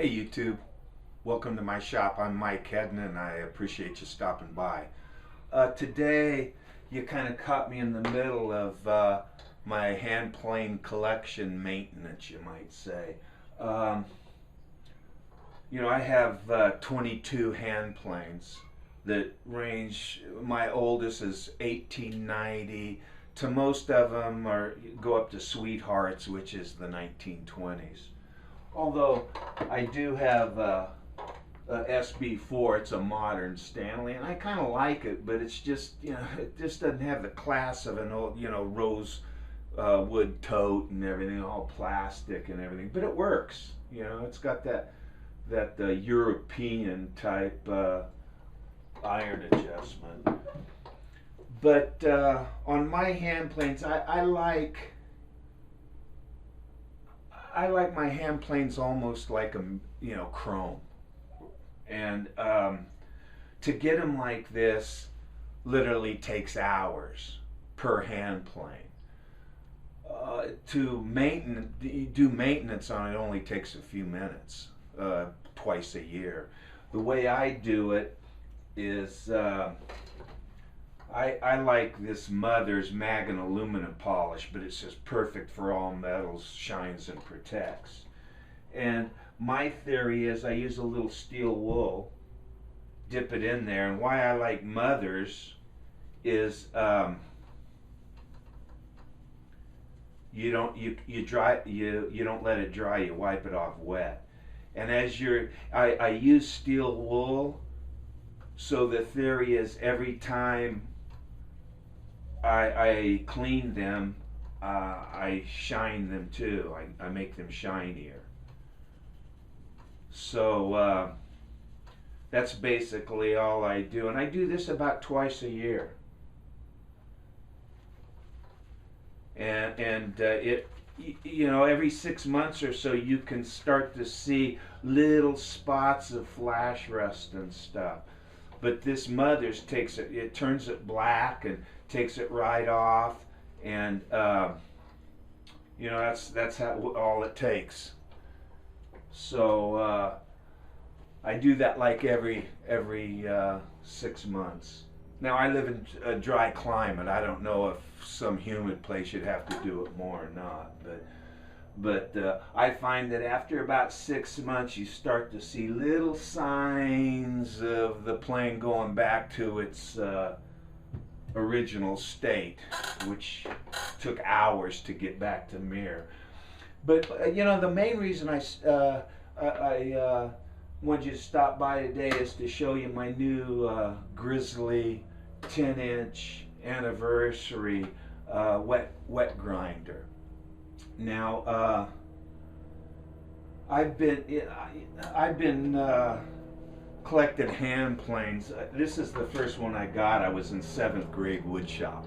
Hey YouTube, welcome to my shop. I'm Mike Hedden and I appreciate you stopping by. Today you kind of caught me in the middle of my hand plane collection maintenance, you might say. Um, I have 22 hand planes that range, my oldest is 1890, to most of them go up to Sweethearts, which is the 1920s. Although I do have a SB4, it's a modern Stanley, and I kind of like it, but it's just, it just doesn't have the class of an old, rose wood tote and everything, all plastic and everything. But it works, it's got that European type iron adjustment. But on my hand planes, I like my hand planes almost like chrome, and to get them like this literally takes hours per hand plane. To do maintenance on it only takes a few minutes, twice a year. The way I do it is I like this Mother's Mag and aluminum polish, but it's just perfect for all metals, shines and protects. And my theory is I use a little steel wool, dip it in there, and why I like Mother's is you don't let it dry, you wipe it off wet. And I use steel wool, so the theory is every time I clean them, I shine them too. I make them shinier. So that's basically all I do. And I do this about twice a year. And every 6 months or so you can start to see little spots of flash rust and stuff. But this Mother's it turns it black and takes it right off, and that's all it takes. So I do that like every 6 months. Now I live in a dry climate. I don't know if some humid place you'd have to do it more or not, but I find that after about 6 months you start to see little signs of the plane going back to its original state, which took hours to get back to mirror. But the main reason I wanted you to stop by today is to show you my new Grizzly 10-inch anniversary wet grinder. Now I've been collected hand planes. This is the first one I got. I was in 7th grade wood shop.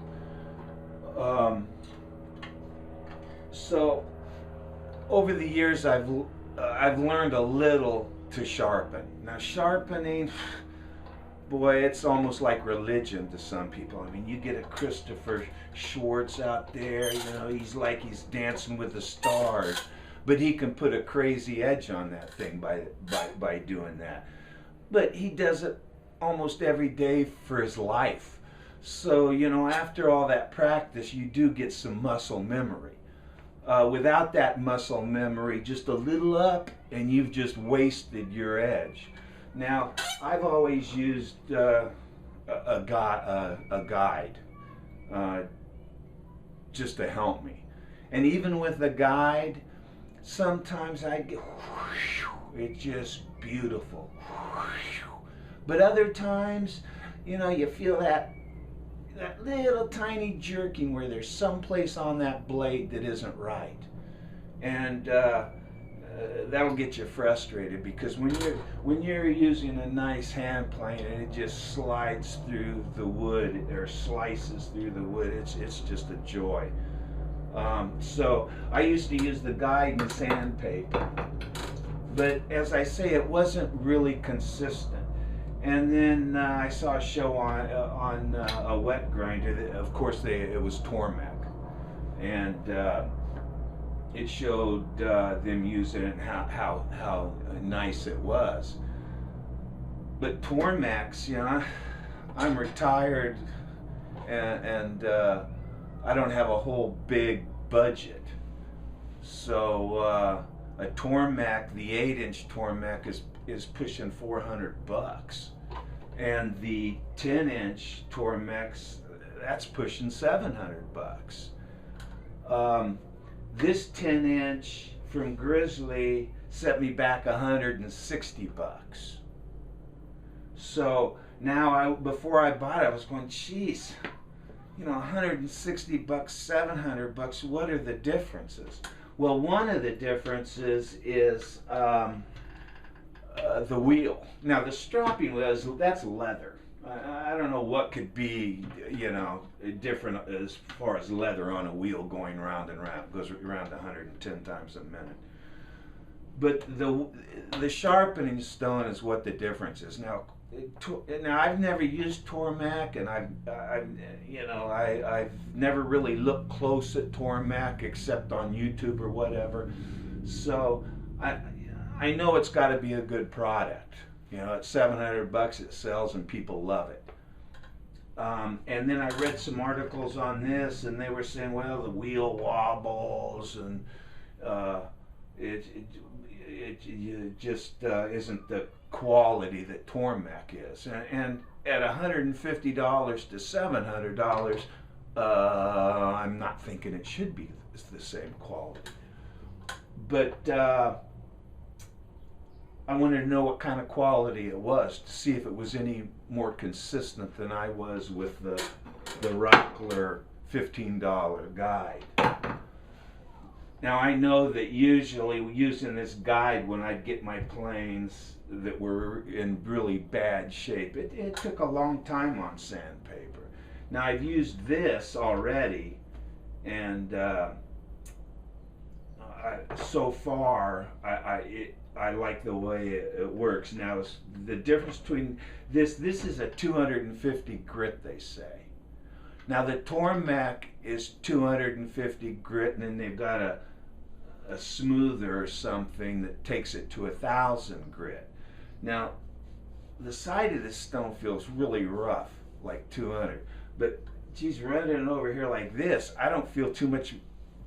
So over the years I've learned a little to sharpen. Now sharpening, boy, it's almost like religion to some people. I mean, you get a Christopher Schwartz out there, he's dancing with the stars, but he can put a crazy edge on that thing by doing that. But he does it almost every day for his life. So, after all that practice, you do get some muscle memory. Without that muscle memory, just a little up, and you've just wasted your edge. Now, I've always used a guide just to help me. And even with the guide, sometimes I get, it's just beautiful. But other times, you feel that little tiny jerking where there's some place on that blade that isn't right. And that'll get you frustrated, because when you're using a nice hand plane and it just slides through the wood or slices through the wood, it's just a joy. So I used to use the guide and sandpaper, but as I say, it wasn't really consistent. And then I saw a show on a wet grinder. Of course, it was Tormek, and it showed them using it and how nice it was. But Tormeks, you know, I'm retired and I don't have a whole big budget. So a Tormek, the 8-inch Tormek is pushing 400 bucks. And the 10-inch Tormeks, that's pushing 700 bucks. This 10-inch from Grizzly set me back 160 bucks. So now, before I bought it, I was going, geez, you know, 160 bucks, 700 bucks, what are the differences? Well, one of the differences is the wheel. Now, the stropping was, that's leather. I don't know what could be, you know, different as far as leather on a wheel going round and round. It goes around 110 times a minute. But the sharpening stone is what the difference is. Now I've never used Tormek, and I've never really looked close at Tormek except on YouTube or whatever. So I know it's got to be a good product. You know, at 700 bucks it sells and people love it. And then I read some articles on this, and they were saying, well, the wheel wobbles, and it just isn't the quality that Tormek is. And at $150 to $700, I'm not thinking it should be the same quality. But I wanted to know what kind of quality it was to see if it was any more consistent than I was with the Rockler $15 guide. Now I know that usually using this guide when I'd get my planes that were in really bad shape, it took a long time on sandpaper. Now I've used this already, and so far I like the way it works. Now the difference between this is a 250 grit, they say. Now the Tormek is 250 grit, and then they've got a smoother or something that takes it to 1,000 grit. Now the side of this stone feels really rough, like 200, but geez, running it over here like this, I don't feel too much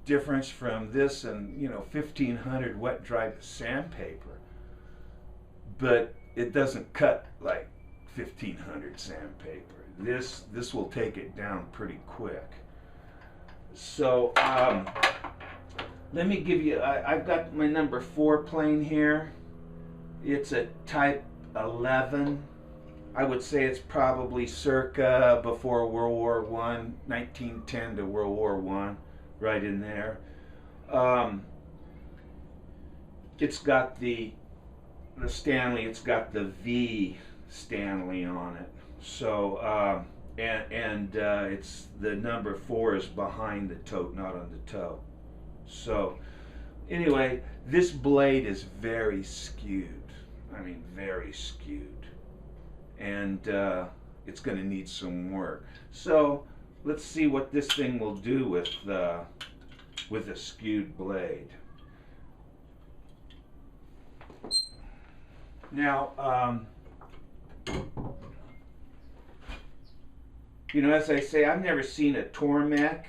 difference from this and, you know, 1,500 wet dry sandpaper, but it doesn't cut like 1,500 sandpaper. This will take it down pretty quick. So let me give you, I've got my number 4 plane here. It's a type 11. I would say it's probably circa before World War I, 1910 to World War I, right in there. It's got the Stanley, it's got the V Stanley on it. So, it's the number 4 is behind the tote, not on the toe. So, anyway, this blade is very skewed. I mean, very skewed. And it's going to need some work. So, let's see what this thing will do with a skewed blade. Now, you know, as I say, I've never seen a Tormek,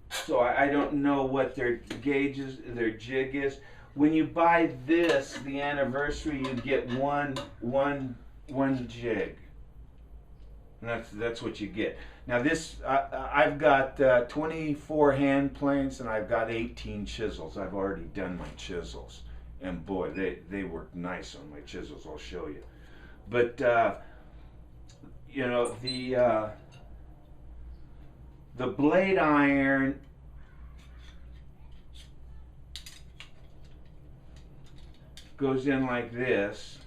so I don't know what their gauges, their jig is. When you buy this, the anniversary, you get one jig. And that's what you get. Now this, I've got 24 hand planes, and I've got 18 chisels. I've already done my chisels, and boy, they work nice on my chisels. I'll show you. But you know, the blade iron goes in like this,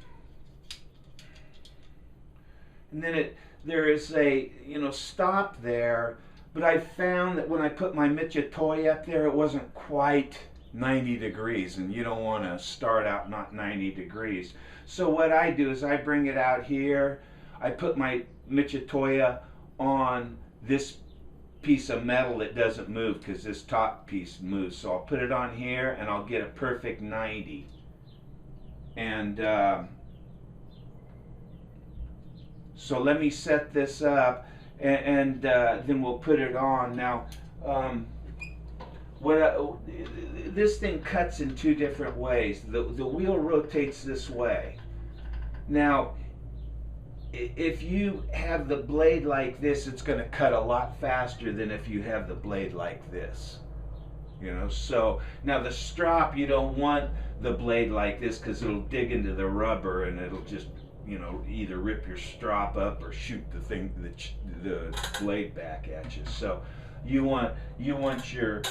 and then there is a, you know, stop there, but I found that when I put my Mitutoyo up there, it wasn't quite 90 degrees, and you don't want to start out not 90 degrees. So what I do is I bring it out here, I put my Mitutoyo on this piece of metal that doesn't move because this top piece moves. So I'll put it on here and I'll get a perfect 90. And so let me set this up, and then we'll put it on. Now, this thing cuts in two different ways. The wheel rotates this way. Now, if you have the blade like this, it's going to cut a lot faster than if you have the blade like this. You know, so now the strop, you don't want the blade like this because it'll dig into the rubber and it'll just, you know, either rip your strop up or shoot the blade back at you. So you want your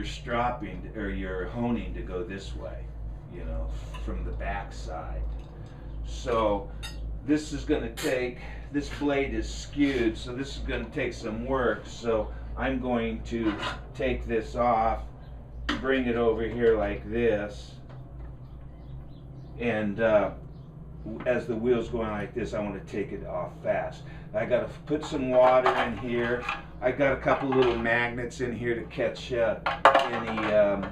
stropping or your honing to go this way, you know, from the back side. So this is going to take, this blade is skewed, so this is going to take some work. So I'm going to take this off, bring it over here like this, and as the wheel's going like this, I want to take it off fast. I got to put some water in here. I got a couple little magnets in here to catch any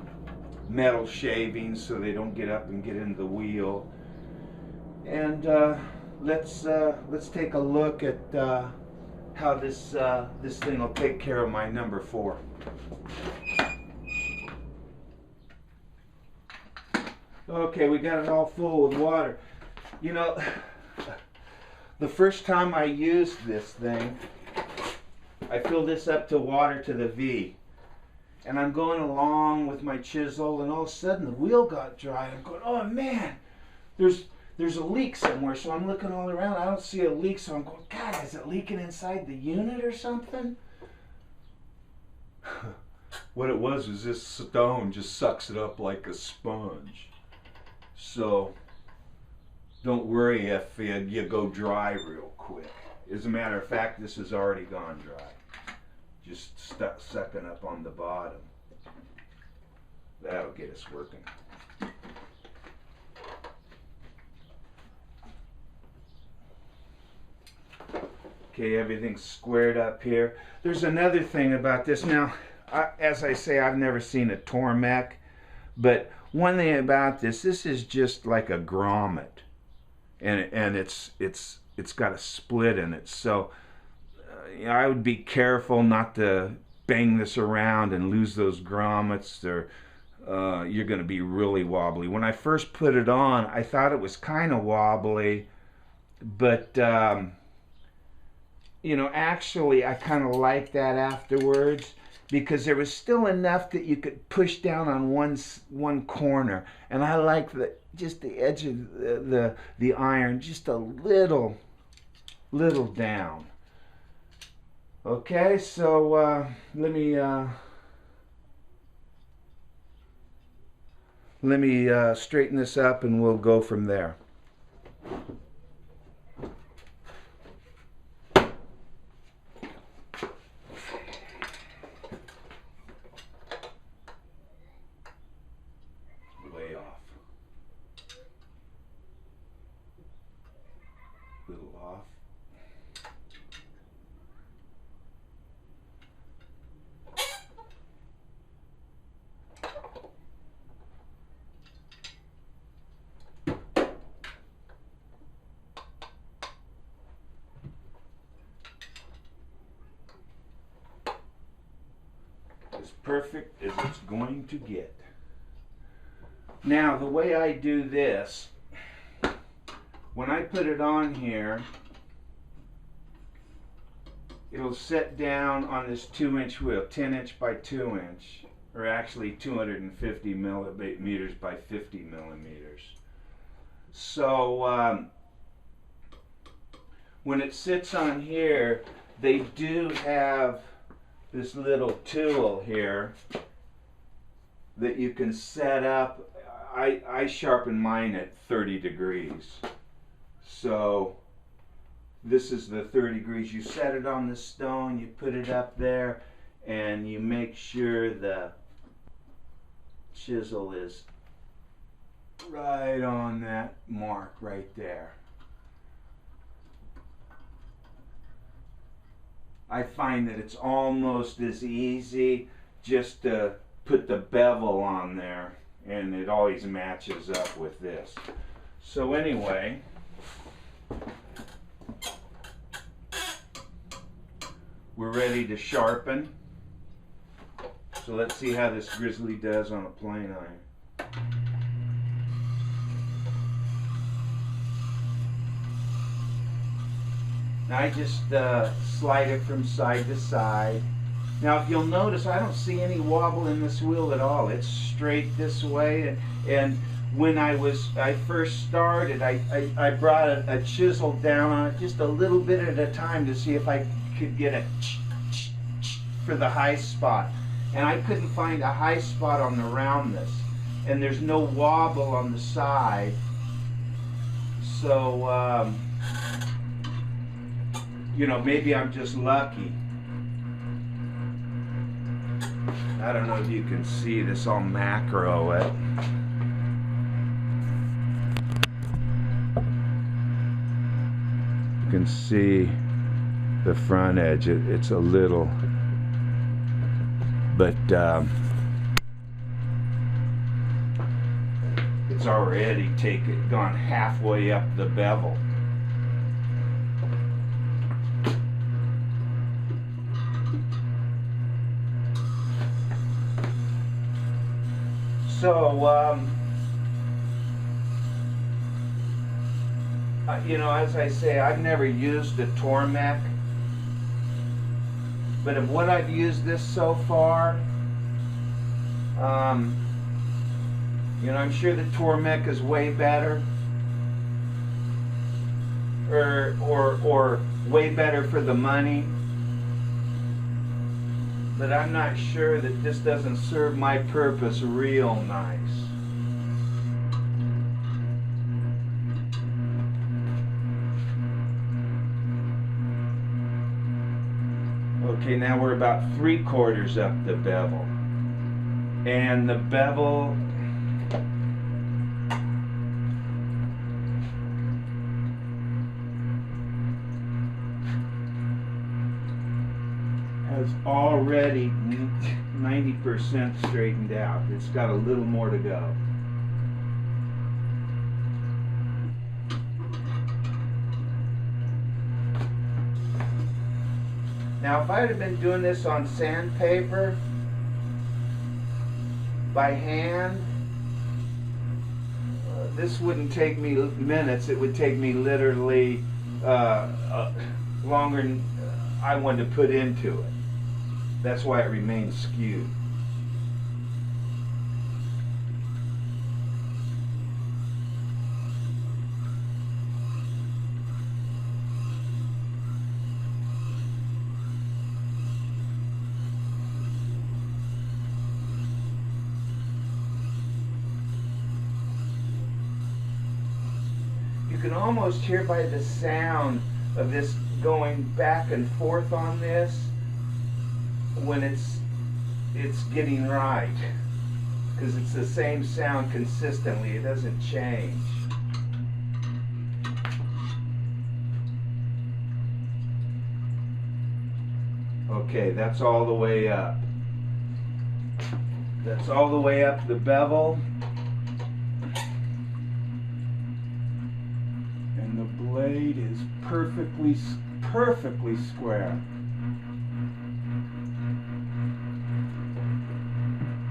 metal shavings so they don't get up and get into the wheel. And let's take a look at how this thing will take care of my number 4. Okay, we got it all full with water. You know, the first time I used this thing, I filled this up to water to the V. And I'm going along with my chisel, and all of a sudden the wheel got dry. I'm going, oh man, there's a leak somewhere. So I'm looking all around. I don't see a leak, so I'm going, God, is it leaking inside the unit or something? What it was this stone just sucks it up like a sponge. So don't worry if you go dry real quick. As a matter of fact, this has already gone dry. Just sucking up on the bottom. That'll get us working. Okay, everything's squared up here. There's another thing about this. Now, as I say, I've never seen a Tormek, but one thing about this is just like a grommet, and it's got a split in it. So I would be careful not to bang this around and lose those grommets. You're going to be really wobbly. When I first put it on, I thought it was kind of wobbly, but you know, actually I kind of liked that afterwards, because there was still enough that you could push down on one corner, and I like just the edge of the iron just a little down. Okay, so let me straighten this up and we'll go from there. Way off. Little off. As perfect as it's going to get. Now, the way I do this, when I put it on here, it'll sit down on this 2-inch wheel, 10-inch by 2-inch, or actually 250 millimeters by 50 millimeters. So when it sits on here, they do have this little tool here that you can set up. I sharpen mine at 30 degrees. So this is the 30 degrees. You set it on the stone, you put it up there, and you make sure the chisel is right on that mark right there. I find that it's almost as easy just to put the bevel on there, and it always matches up with this. So anyway, we're ready to sharpen. So let's see how this Grizzly does on a plane iron. Now I just slide it from side to side. Now if you'll notice, I don't see any wobble in this wheel at all. It's straight this way, and when I first started, I brought a chisel down on it just a little bit at a time to see if I could get a for the high spot. And I couldn't find a high spot on the roundness, and there's no wobble on the side. So you know, maybe I'm just lucky. I don't know if you can see this, I'll macro it. You can see the front edge, it's a little, but it's already gone halfway up the bevel. So, you know, as I say, I've never used a Tormek, but of what I've used this so far, you know, I'm sure the Tormek is way better, or way better for the money. But I'm not sure that this doesn't serve my purpose real nice. Okay, now we're about 3/4 up the bevel. And the bevel has already 90% straightened out. It's got a little more to go. Now if I had been doing this on sandpaper by hand, this wouldn't take me minutes. It would take me literally longer than I wanted to put into it. That's why it remains skewed. You can almost hear by the sound of this going back and forth on this when it's getting right, because it's the same sound consistently. It doesn't change. Okay, that's all the way up. That's all the way up the bevel. And the blade is perfectly square.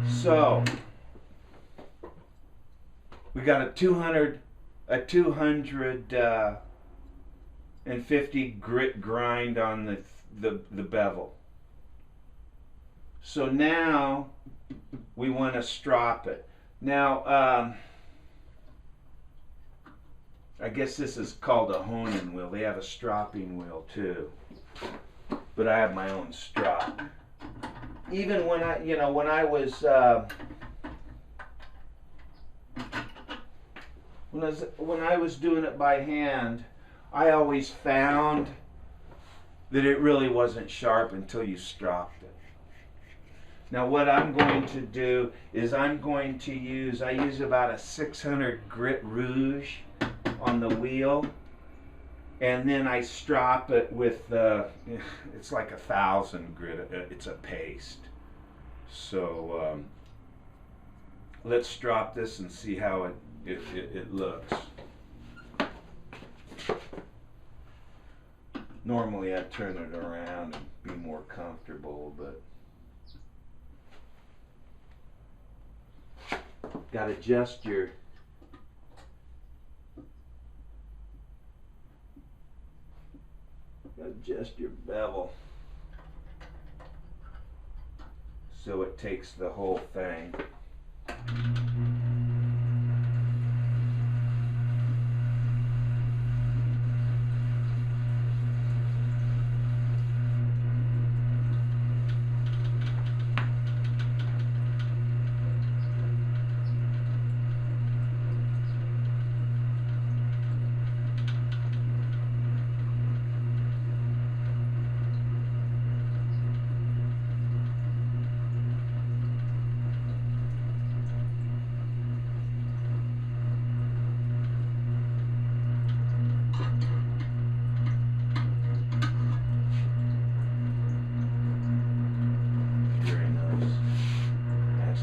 So we got a 250 grit grind on the bevel. So now we want to strop it. Now I guess this is called a honing wheel. They have a stropping wheel too, but I have my own strop. Even when I was doing it by hand, I always found that it really wasn't sharp until you stropped it. Now what I'm going to do is I use about a 600 grit rouge on the wheel, and then I strop it with it's like 1,000 grit. It's a paste. So let's strop this and see how it looks. Normally I'd turn it around and be more comfortable, but got to adjust your bevel so it takes the whole thing.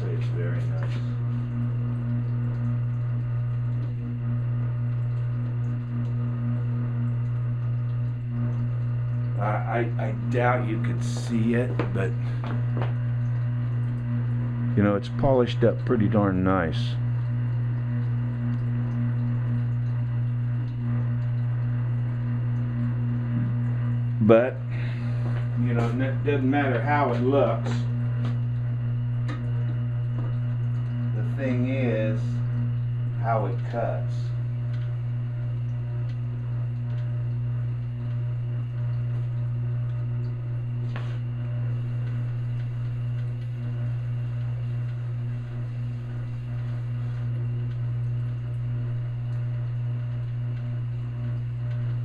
It's very nice. I doubt you could see it, but you know, it's polished up pretty darn nice. But you know, it doesn't matter how it looks. The thing is how it cuts.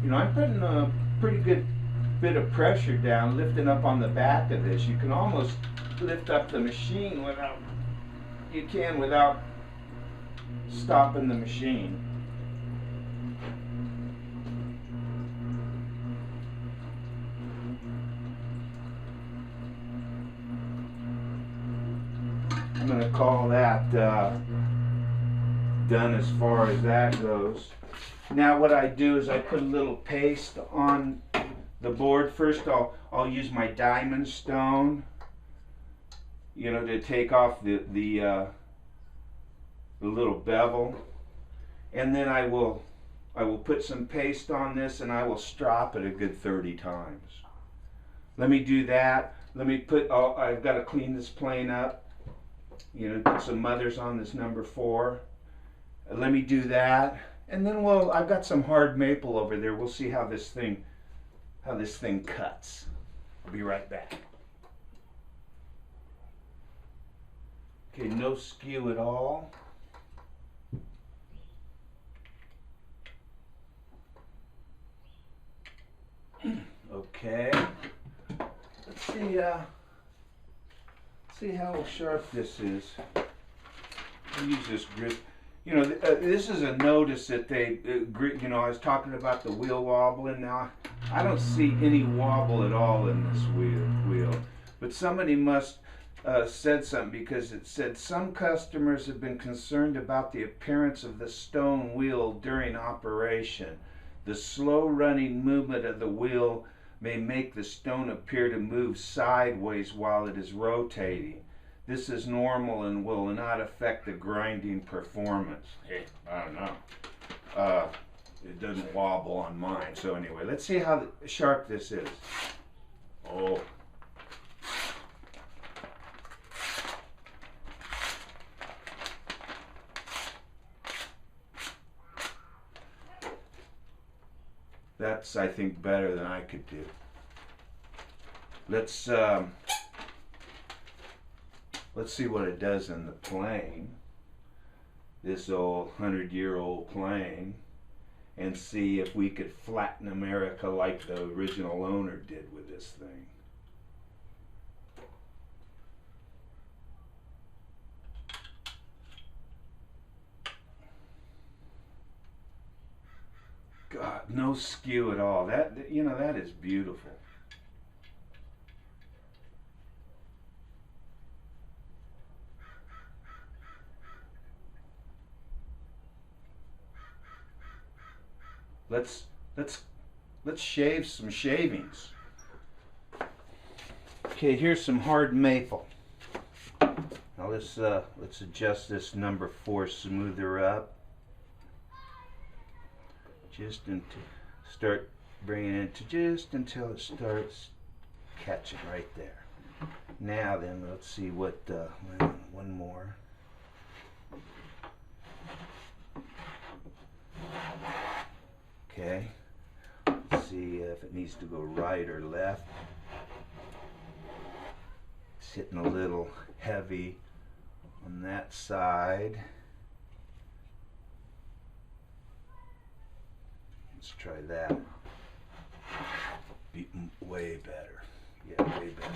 You know, I'm putting a pretty good bit of pressure down, lifting up on the back of this. You can almost lift up the machine without stopping the machine. I'm going to call that done as far as that goes. Now what I do is I put a little paste on the board. First I'll use my diamond stone, you know, to take off the little bevel, and then I will put some paste on this and I will strop it a good 30 times. Let me do that. Let me put, I've got to clean this plane up, you know, put some mothers on this number 4. Let me do that, and then I've got some hard maple over there. We'll see how this thing cuts. I'll be right back. Okay, no skew at all. Okay, let's see how sharp this is. I'll use this grip. You know, this is a notice that they, you know, I was talking about the wheel wobbling. Now, I don't see any wobble at all in this wheel. But somebody must said something, because it said some customers have been concerned about the appearance of the stone wheel during operation. The slow running movement of the wheel may make the stone appear to move sideways while it is rotating. This is normal and will not affect the grinding performance. Hey, I don't know. It doesn't wobble on mine. So anyway, let's see how sharp this is. Oh. That's, I think, better than I could do. Let's see what it does in the plane, this old 100-year-old plane, and see if we could flatten America like the original owner did with this thing. God, No skew at all. That, you know, that is beautiful. Let's shave some shavings. Okay, here's some hard maple. Now let's adjust this number 4 smoother up. Just until start bringing it to just until it starts catching right there. Now then, let's see what one more. Okay, let's see if it needs to go right or left. It's hitting a little heavy on that side. Let's try that. Be way better. Yeah, way better.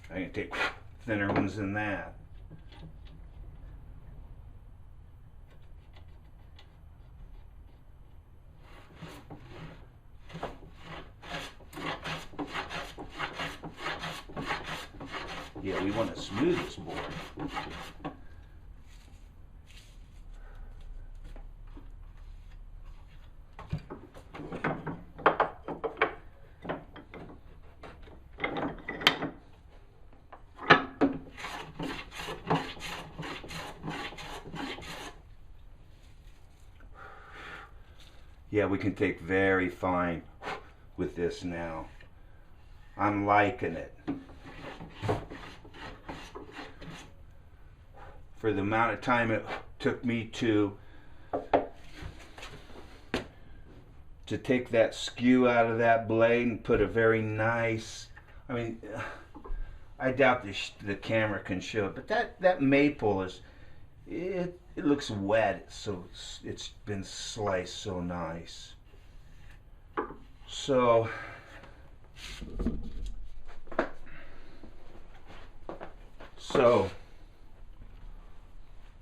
I can take thinner ones than that. Yeah, we want to smooth this board. Yeah, we can take very fine with this now. I'm liking it. For the amount of time it took me to take that skew out of that blade and put a very nice, I mean, I doubt the camera can show it, but that maple is, it looks wet, so it's been sliced so nice. So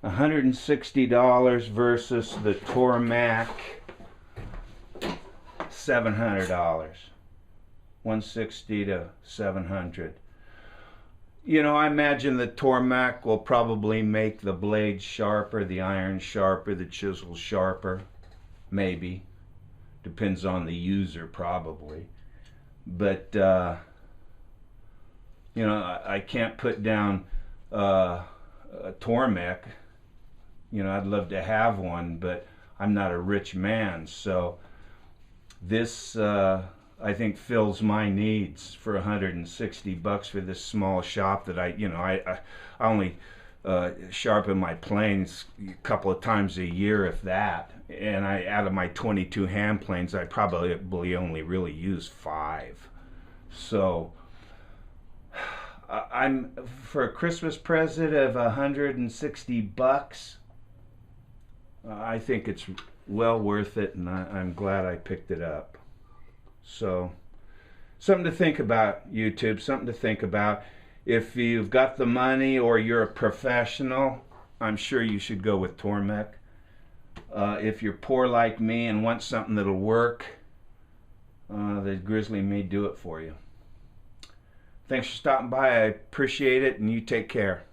$160 versus the Tormek $700. 160 to 700. You know, I imagine the Tormek will probably make the blade sharper, the iron sharper, the chisel sharper. Maybe. Depends on the user, probably. But, you know, I can't put down a Tormek. You know, I'd love to have one, but I'm not a rich man. So this, I think, fills my needs for $160 for this small shop that I only sharpen my planes a couple of times a year, if that. And out of my 22 hand planes, I probably only really use 5. So I'm for a Christmas present of $160. I think it's well worth it, and I'm glad I picked it up. So, something to think about, YouTube, something to think about. If you've got the money or you're a professional, I'm sure you should go with Tormek. If you're poor like me and want something that'll work, the Grizzly may do it for you. Thanks for stopping by. I appreciate it, and you take care.